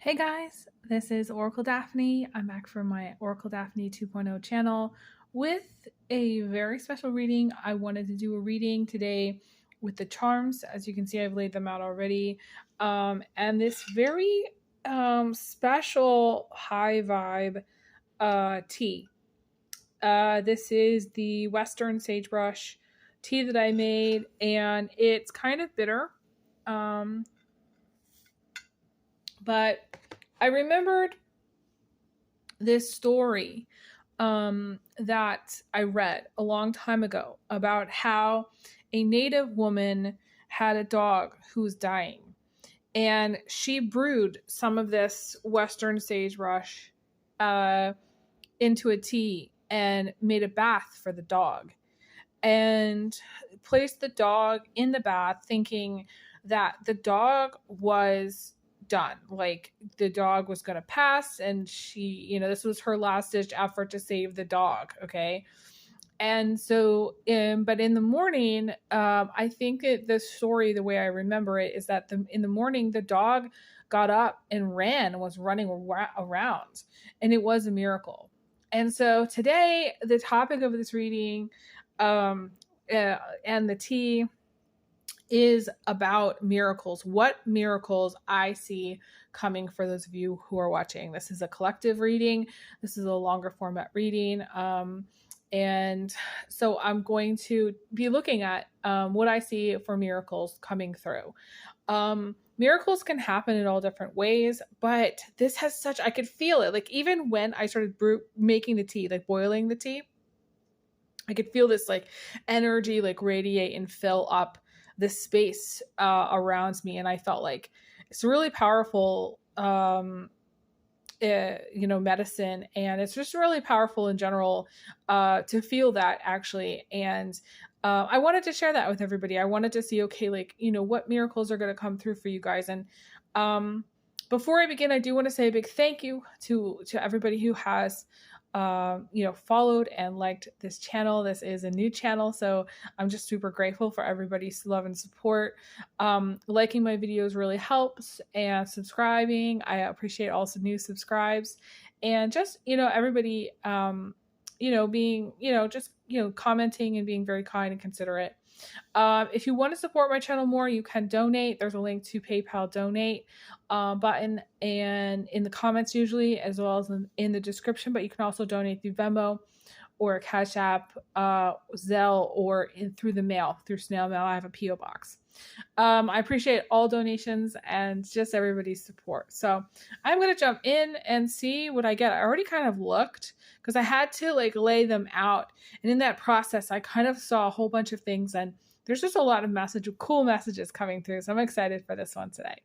Hey guys, this is Oracle Daphne. I'm back from my Oracle Daphne 2.0 channel with a very special reading. I wanted to do a reading today with the charms. As you can see, I've laid them out already. And this very special high vibe tea. This is the Western Sagebrush tea that I made, and it's kind of bitter. But I remembered this story that I read a long time ago about how a native woman had a dog who was dying. And she brewed some of this Western sagebrush into a tea and made a bath for the dog. And placed the dog in the bath thinking that the dog was done. Like the dog was going to pass and this was her last ditch effort to save the dog. Okay. And so, but in the morning, I think that the story, the way I remember it, is that in the morning, the dog got up and ran and was running around, and it was a miracle. And so today, the topic of this reading and the tea is about miracles. What miracles I see coming for those of you who are watching. This is a collective reading. This is a longer format reading. And so I'm going to be looking at what I see for miracles coming through. Miracles can happen in all different ways, but this has such, I could feel it. Like even when I started making the tea, like boiling the tea, I could feel this like energy like radiate and fill up the space around me. And I felt like it's really powerful, medicine. And it's just really powerful in general to feel that actually. And I wanted to share that with everybody. I wanted to see, okay, like, what miracles are going to come through for you guys. And before I begin, I do want to say a big thank you to everybody who has followed and liked this channel. This is a new channel, so I'm just super grateful for everybody's love and support. Liking my videos really helps, and subscribing. I appreciate also new subscribes, and just everybody being just commenting and being very kind and considerate. If you want to support my channel more, you can donate. There's a link to PayPal donate button and in the comments usually, as well as in the description, but you can also donate through Venmo or Cash App, Zelle, or through the mail, through snail mail. I have a P.O. box. I appreciate all donations and just everybody's support. So I'm going to jump in and see what I get. I already kind of looked because I had to like lay them out. And in that process, I kind of saw a whole bunch of things, and there's just a lot of cool messages coming through. So I'm excited for this one today.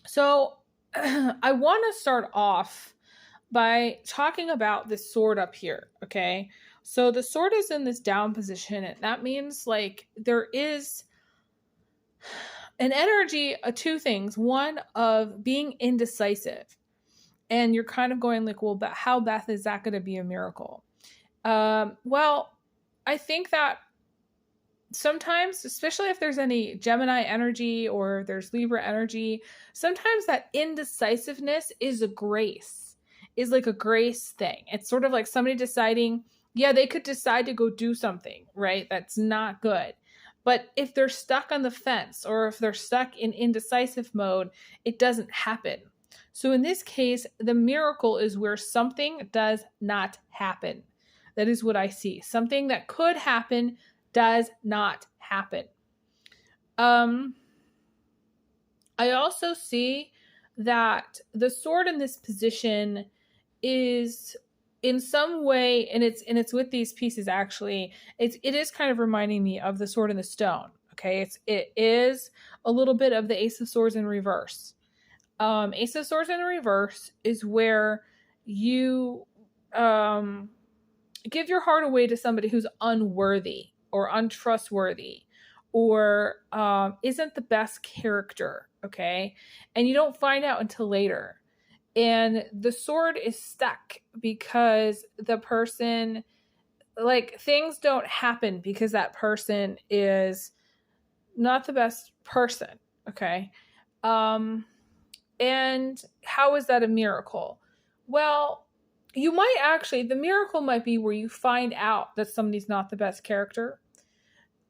So I want to start off by talking about this sword up here. Okay. So the sword is in this down position, and that means like there is an energy of two things. One of being indecisive, and you're kind of going like, well, but how, Beth, is that going to be a miracle? Well, I think that sometimes, especially if there's any Gemini energy or there's Libra energy, sometimes that indecisiveness is a grace, is like a grace thing. It's sort of like somebody deciding, yeah, they could decide to go do something, right? That's not good. But if they're stuck on the fence or if they're stuck in indecisive mode, it doesn't happen. So in this case, the miracle is where something does not happen. That is what I see. Something that could happen does not happen. I also see that the sword in this position is in some way, and it's with these pieces actually, it is kind of reminding me of the sword and the stone. Okay, it is a little bit of the Ace of Swords in reverse. Ace of Swords in reverse is where you give your heart away to somebody who's unworthy or untrustworthy or isn't the best character, okay? And you don't find out until later. And the sword is stuck because the person, like, things don't happen because that person is not the best person, okay? And how is that a miracle? Well, you might actually, the miracle might be where you find out that somebody's not the best character.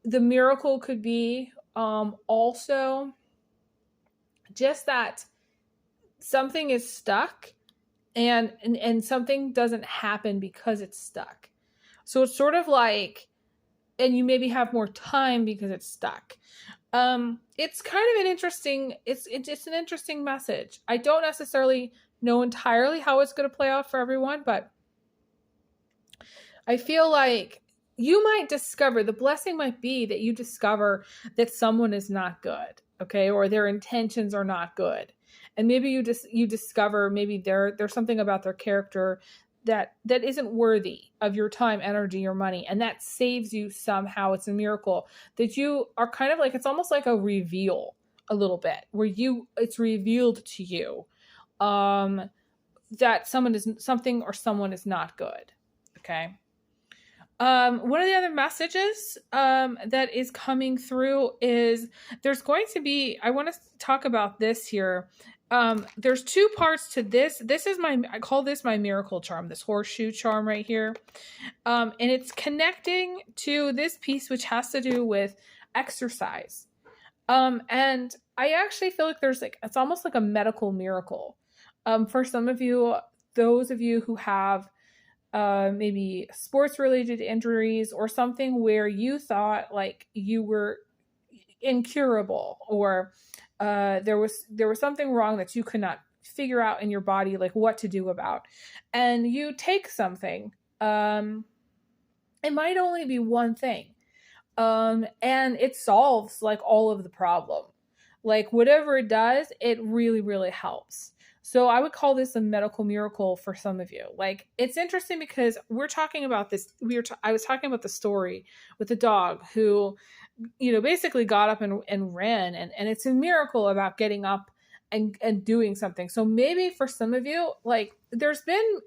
The miracle could be also just that something is stuck and something doesn't happen because it's stuck. So it's sort of like, and you maybe have more time because it's stuck. It's kind of an interesting, it's an interesting message. I don't necessarily know entirely how it's going to play out for everyone, but I feel like you might discover, the blessing might be that you discover that someone is not good, okay, or their intentions are not good. And maybe you discover maybe there's something about their character that isn't worthy of your time, energy, or money, and that saves you somehow. It's a miracle that you are kind of like, it's almost like a reveal a little bit, where it's revealed to you that someone is not good. Okay. One of the other messages that is coming through is there's going to be, I want to talk about this here. There's two parts to this. This is I call this my miracle charm, this horseshoe charm right here. And it's connecting to this piece, which has to do with exercise. And I actually feel like it's almost like a medical miracle. For some of you, those of you who have maybe sports related injuries or something where you thought like you were incurable, or there was something wrong that you could not figure out in your body, like what to do about, and you take something, it might only be one thing, and it solves like all of the problem. Like whatever it does, it really, really helps. So I would call this a medical miracle for some of you. Like, it's interesting because we're talking about this. I was talking about the story with the dog who, basically got up and ran, and it's a miracle about getting up and doing something. So maybe for some of you, like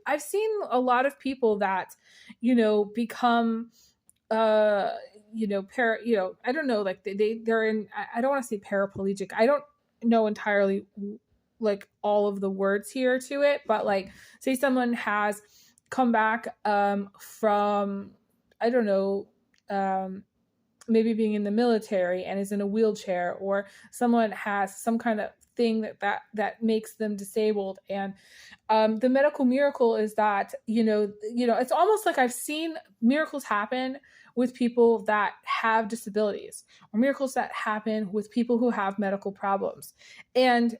I've seen a lot of people that, become, I don't know, like they're in, I don't want to say paraplegic. I don't know entirely like all of the words here to it, but like say someone has come back from, I don't know, maybe being in the military and is in a wheelchair, or someone has some kind of thing that makes them disabled. And the medical miracle is that, it's almost like I've seen miracles happen with people that have disabilities, or miracles that happen with people who have medical problems. And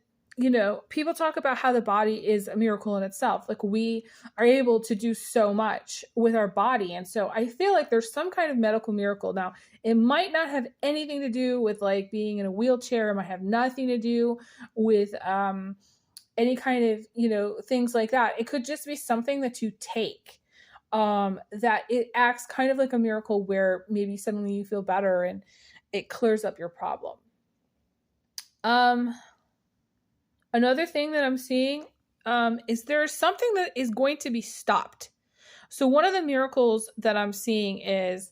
people talk about how the body is a miracle in itself. Like we are able to do so much with our body. And so I feel like there's some kind of medical miracle. Now, it might not have anything to do with like being in a wheelchair. It might have nothing to do with any kind of, things like that. It could just be something that you take, that it acts kind of like a miracle where maybe suddenly you feel better and it clears up your problem. Another thing that I'm seeing is there's something that is going to be stopped. So one of the miracles that I'm seeing is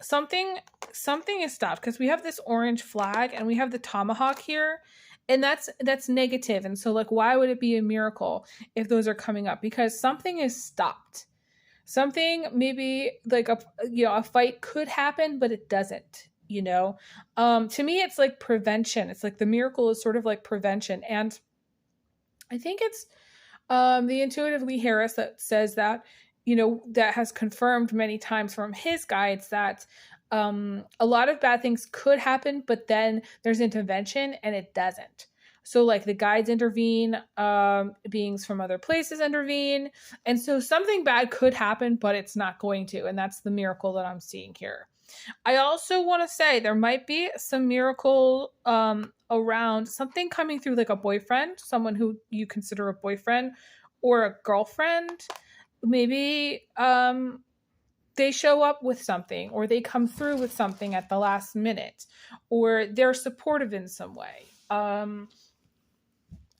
something is stopped, because we have this orange flag and we have the tomahawk here, and that's negative. And so like, why would it be a miracle if those are coming up? Because something is stopped. Something, maybe like a fight could happen, but it doesn't. To me, it's like prevention. It's like the miracle is sort of like prevention. And I think it's the intuitive Lee Harris that says that, that has confirmed many times from his guides that a lot of bad things could happen, but then there's intervention and it doesn't. So like the guides intervene, beings from other places intervene. And so something bad could happen, but it's not going to. And that's the miracle that I'm seeing here. I also want to say there might be some miracle around something coming through, like a boyfriend, someone who you consider a boyfriend, or a girlfriend. Maybe they show up with something, or they come through with something at the last minute, or they're supportive in some way. I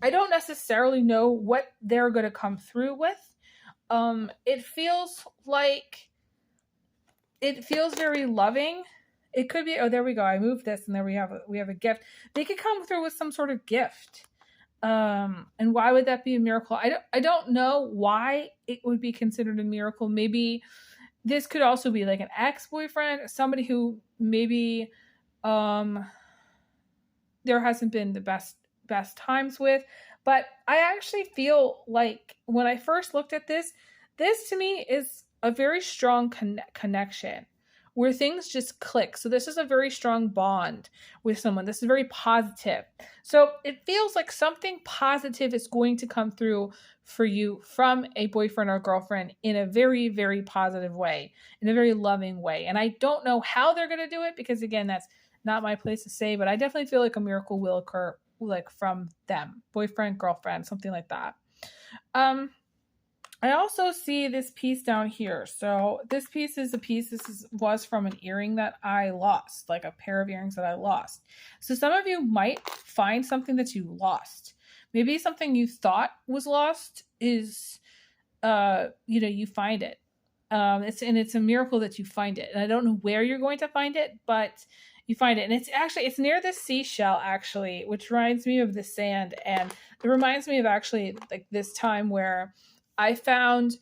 don't necessarily know what they're going to come through with. It feels very loving. It could be, oh, there we go. I moved this and there we have a gift. They could come through with some sort of gift. And why would that be a miracle? I don't know why it would be considered a miracle. Maybe this could also be like an ex-boyfriend, somebody who maybe um there hasn't been the best times with. But I actually feel like when I first looked at this to me is a very strong connection where things just click. So this is a very strong bond with someone. This is very positive. So it feels like something positive is going to come through for you from a boyfriend or girlfriend in a very, very positive way, in a very loving way. And I don't know how they're going to do it because, again, that's not my place to say, but I definitely feel like a miracle will occur, like from them, boyfriend, girlfriend, something like that. I also see this piece down here. So this piece is a piece, was from an earring that I lost, like a pair of earrings that I lost. So some of you might find something that you lost. Maybe something you thought was lost is, you find it. It's a miracle that you find it. And I don't know where you're going to find it, but you find it. And it's near the seashell, actually, which reminds me of the sand. And it reminds me of actually like this time where I found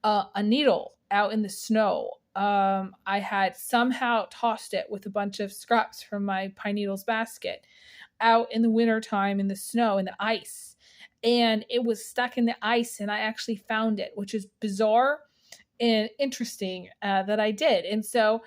a needle out in the snow. I had somehow tossed it with a bunch of scraps from my pine needles basket out in the wintertime in the snow, in the ice. And it was stuck in the ice, and I actually found it, which is bizarre and interesting that I did. And so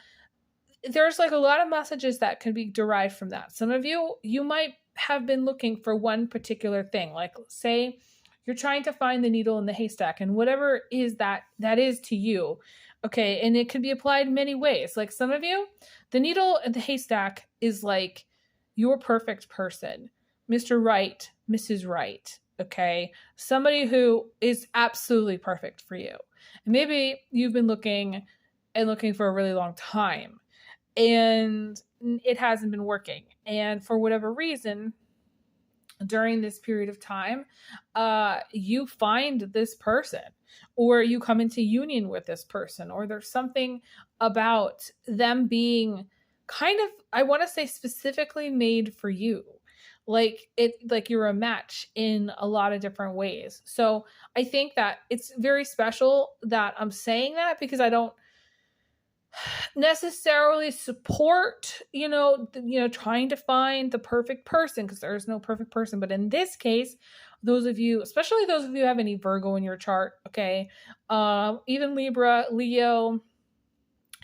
there's like a lot of messages that can be derived from that. Some of you might have been looking for one particular thing, like say you're trying to find the needle in the haystack, and whatever is that is to you. Okay. And it can be applied in many ways. Like some of you, the needle in the haystack is like your perfect person, Mr. Right, Mrs. Right. Okay. Somebody who is absolutely perfect for you. And maybe you've been looking for a really long time, and it hasn't been working. And for whatever reason, during this period of time, you find this person, or you come into union with this person, or there's something about them being kind of, I want to say, specifically made for you. Like you're a match in a lot of different ways. So I think that it's very special that I'm saying that, because I don't necessarily support trying to find the perfect person, because there is no perfect person. But in this case, those of you, especially those of you who have any Virgo in your chart, okay, even Libra, Leo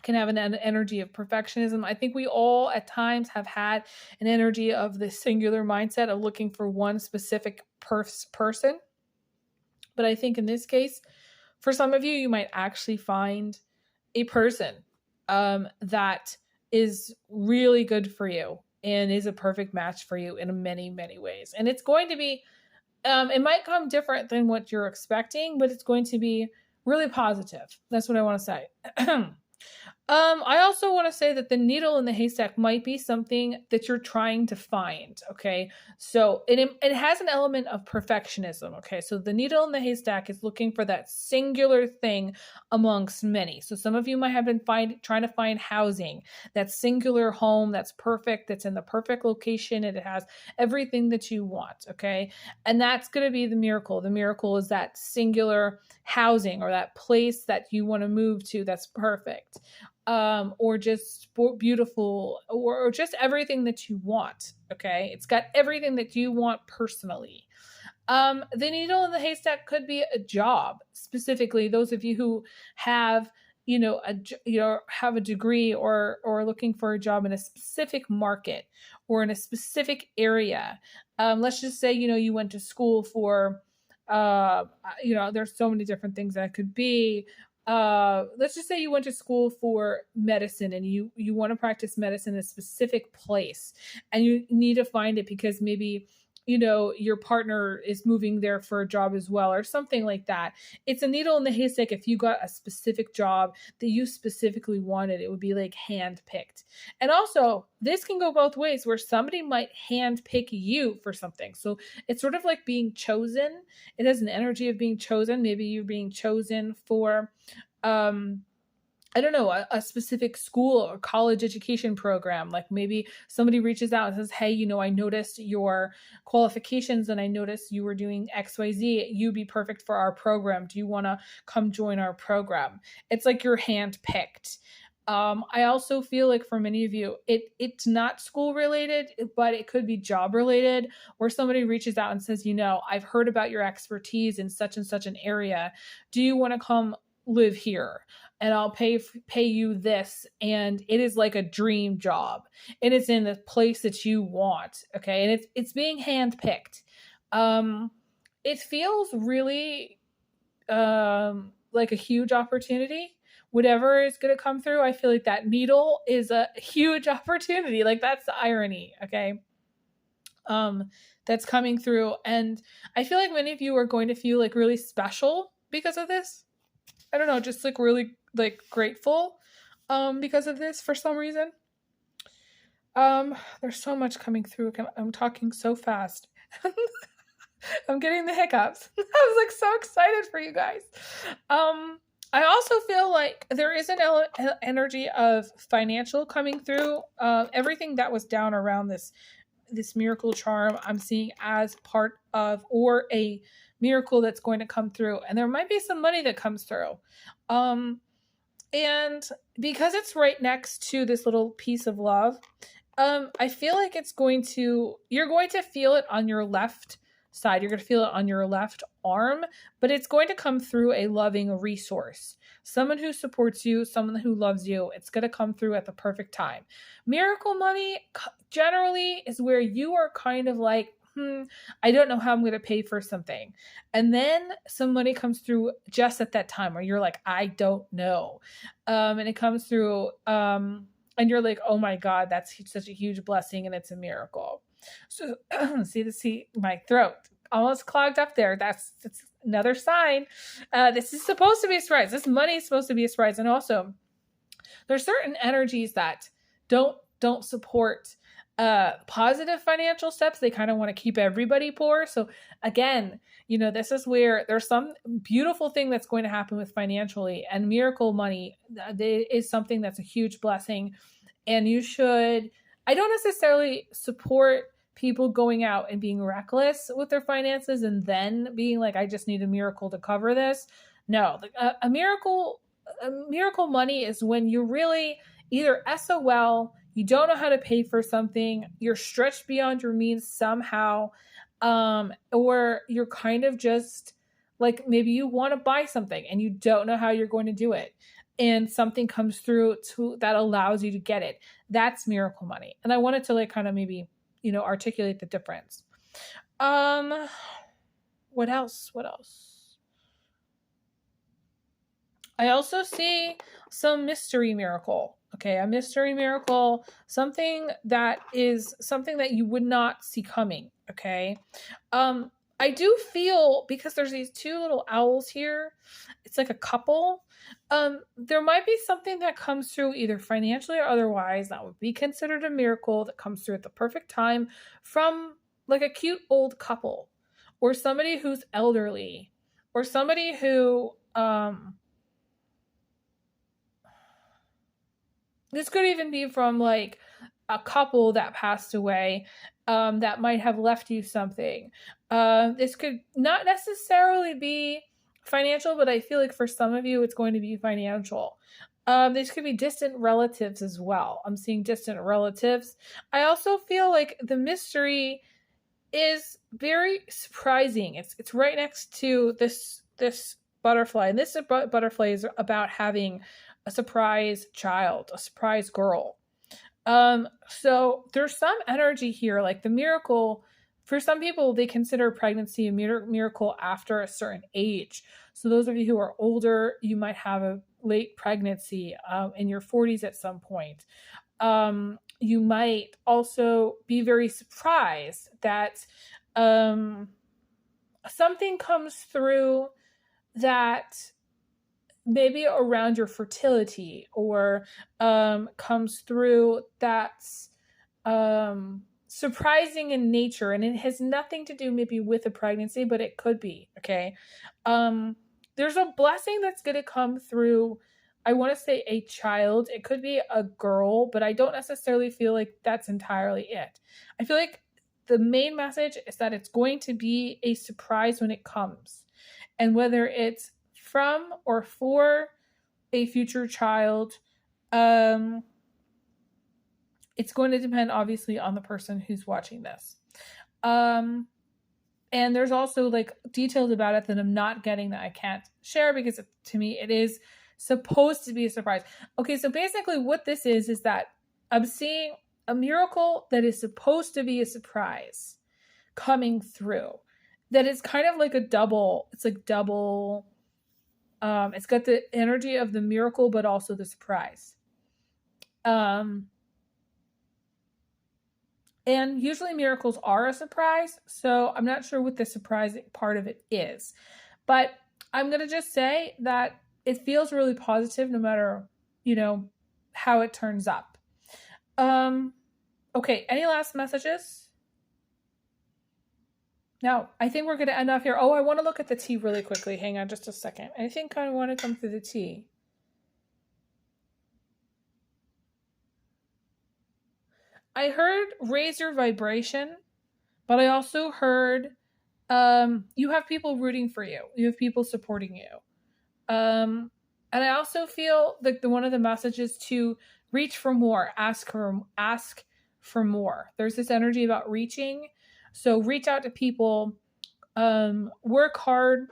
can have an energy of perfectionism. I think we all at times have had an energy of the singular mindset of looking for one specific person. But I think in this case, for some of you, you might actually find a person that is really good for you and is a perfect match for you in many, many ways. And it's going to be, it might come different than what you're expecting, but it's going to be really positive. That's what I want to say. I also want to say that the needle in the haystack might be something that you're trying to find. Okay. So it has an element of perfectionism. Okay. So the needle in the haystack is looking for that singular thing amongst many. So some of you might have been trying to find housing, that singular home that's perfect, that's in the perfect location, and it has everything that you want. Okay. And that's going to be the miracle. The miracle is that singular housing, or that place that you want to move to that's perfect. Or just beautiful, or just everything that you want. Okay. It's got everything that you want personally. The needle in the haystack could be a job, specifically those of you who have, have a degree or looking for a job in a specific market or in a specific area. Let's just say, you went to school for, there's so many different things that could be. Let's just say you went to school for medicine, and you want to practice medicine in a specific place, and you need to find it because maybe your partner is moving there for a job as well, or something like that. It's a needle in the haystack. If you got a specific job that you specifically wanted, it would be like handpicked. And also, this can go both ways, where somebody might handpick you for something. So it's sort of like being chosen. It has an energy of being chosen. Maybe you're being chosen for I don't know, a specific school or college education program. Like maybe somebody reaches out and says, hey, you know, I noticed your qualifications and I noticed you were doing XYZ. You'd be perfect for our program. Do you want to come join our program? It's like you're handpicked. I also feel like for many of you, it's not school related, but it could be job related, where somebody reaches out and says, you know, I've heard about your expertise in such and such an area. Do you want to come live here? And I'll pay you this, and it is like a dream job. It is in the place that you want, okay? And it's being handpicked. It feels really like a huge opportunity. Whatever is going to come through, I feel like that needle is a huge opportunity. Like that's the irony, okay? That's coming through, and I feel like many of you are going to feel like really special because of this. I don't know, just like really like grateful because of this for some reason. There's so much coming through. I'm talking so fast. I'm getting the hiccups. I was like so excited for you guys. I also feel like there is an energy of financial coming through. Everything that was down around this miracle charm, I'm seeing as part of, or a miracle that's going to come through, and there might be some money that comes through. And because it's right next to this little piece of love, I feel like you're going to feel it on your left side. You're going to feel it on your left arm, but it's going to come through a loving resource. Someone who supports you, someone who loves you. It's going to come through at the perfect time. Miracle money generally is where you are kind of like, I don't know how I'm going to pay for something. And then some money comes through just at that time where you're like, I don't know. And it comes through, and you're like, oh my God, that's such a huge blessing. And it's a miracle. So see my throat almost clogged up there. That's another sign. This is supposed to be a surprise. This money is supposed to be a surprise. And also there's certain energies that don't support positive financial steps. They kind of want to keep everybody poor. So again, you know, this is where there's some beautiful thing that's going to happen with financially, and miracle money is something that's a huge blessing. And I don't necessarily support people going out and being reckless with their finances and then being like, I just need a miracle to cover this. No, a miracle money is when you really either SOL, you don't know how to pay for something, you're stretched beyond your means somehow, or you're kind of just like, maybe you want to buy something and you don't know how you're going to do it, and something comes through that allows you to get it. That's miracle money. And I wanted to like kind of maybe, you know, articulate the difference. What else? I also see some mystery miracle. Okay, a mystery miracle, something that you would not see coming. Okay. I do feel, because there's these two little owls here, it's like a couple. There might be something that comes through either financially or otherwise that would be considered a miracle that comes through at the perfect time from like a cute old couple, or somebody who's elderly, or somebody who, this could even be from like a couple that passed away, that might have left you something. This could not necessarily be financial, but I feel like for some of you, it's going to be financial. This could be distant relatives as well. I'm seeing distant relatives. I also feel like the mystery is very surprising. It's right next to this butterfly, and this butterfly is about having a surprise child, a surprise girl. So there's some energy here, like the miracle. For some people, they consider pregnancy a miracle after a certain age. So those of you who are older, you might have a late pregnancy in your 40s at some point. You might also be very surprised that something comes through that maybe around your fertility, or comes through that's surprising in nature, and it has nothing to do maybe with a pregnancy, but it could be. Okay. There's a blessing that's going to come through I want to say a child. It could be a girl, but I don't necessarily feel like that's entirely it. I feel like the main message is that it's going to be a surprise when it comes. And whether it's from or for a future child, it's going to depend obviously on the person who's watching this. And there's also like details about it that I'm not getting that I can't share because to me it is supposed to be a surprise. Okay, so basically what this is that I'm seeing a miracle that is supposed to be a surprise coming through. That is kind of like a double, it's like double, it's got the energy of the miracle, but also the surprise. And usually miracles are a surprise, so I'm not sure what the surprising part of it is. But I'm going to just say that it feels really positive no matter, how it turns up. Okay, any last messages? No, I think we're going to end off here. Oh, I want to look at the tea really quickly. Hang on just a second. I think I want to come through the tea. I heard raise your vibration, but I also heard you have people rooting for you. You have people supporting you. And I also feel like one of the messages to reach for more, ask for more. There's this energy about reaching. So reach out to people, work hard,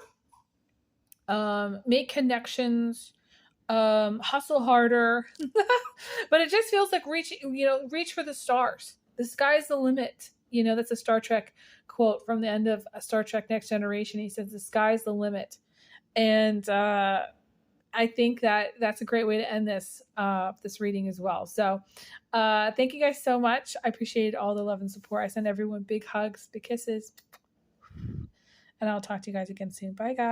make connections, hustle harder. But it just feels like reach for the stars. The sky's the limit. That's a Star Trek quote from the end of Star Trek Next Generation. He says the sky's the limit. And I think that that's a great way to end this reading as well. So thank you guys so much. I appreciate all the love and support. I send everyone big hugs, big kisses. And I'll talk to you guys again soon. Bye, guys.